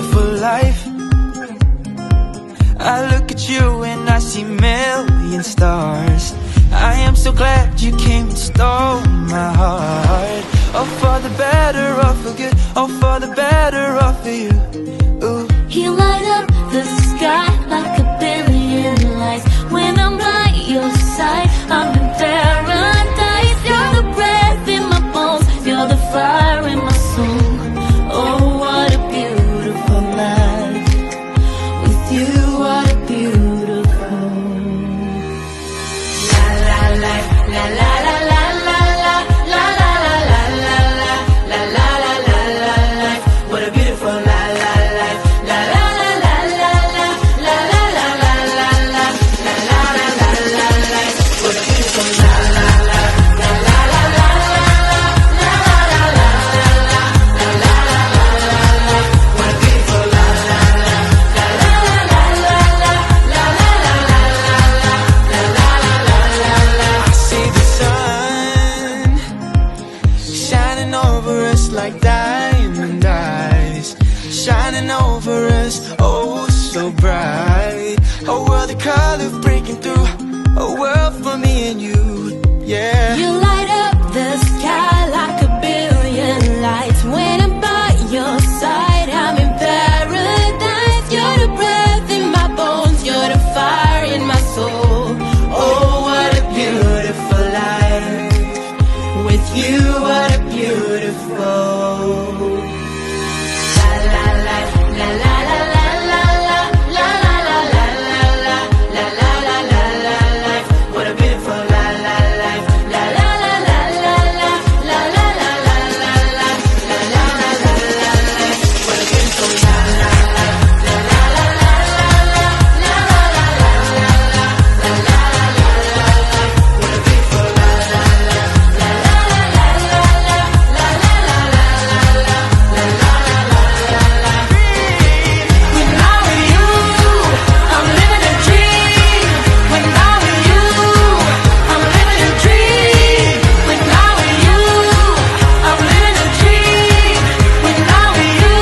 beautiful life. I look at you and I see million stars. I am so glad you came and stole my heart. Oh, for the better, or for good, oh, for the better, or for you. Ooh. You light up the sky like a billion lights. When I'm by your side, I'm in paradise. You're the breath in my bones, you're the fire in my soul. Oh, what a beautiful life. With you, what a beautiful. La la la, la la la la la la la la la la la la la la la la life. What a beautiful la la life. La la la la la la la la la la la la la la la la life. What a beautiful la la la la la la la la la la la la la la la la. What a beautiful la la la la la la la la la la la la. I see the sun shining over us like diamond eyes, shining over us, oh so bright. A world of color breaking through, a world for me and you, yeah. You light up the sky like a billion lights. When I'm by your side, I'm in paradise. You're the breath in my bones, you're the fire in my soul. Oh, what a beautiful life. With you, what a beautiful. La la la la la la la la la la la la la la la la la la life. What a beautiful la la life. La la la la la la la la la la la la la la la la life. What a beautiful la la life. La la la la la la la la la la la la la la life. What a beautiful la la life. La la la la la la la la la la la la la la life. When I'm with you, I'm living a dream. When I'm with you, I'm living a dream. When I'm with you, I'm living a dream. When I'm with you,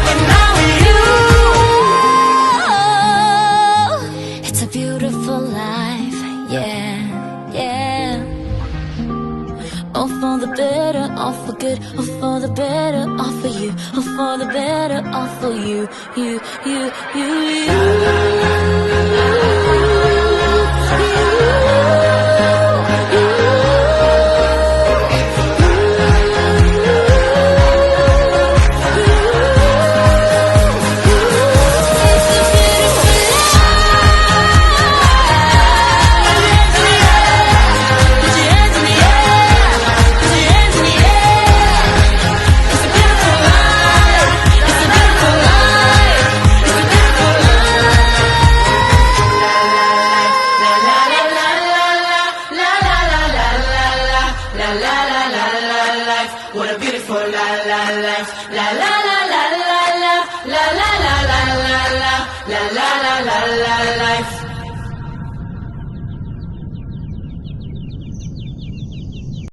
when I'm with you. It's a beautiful life, yeah, yeah. All for the better, all for good, all for the better, all for you, all for the better, all for you, What a beautiful la la life. la la la la la la la la la la la la la la la la life.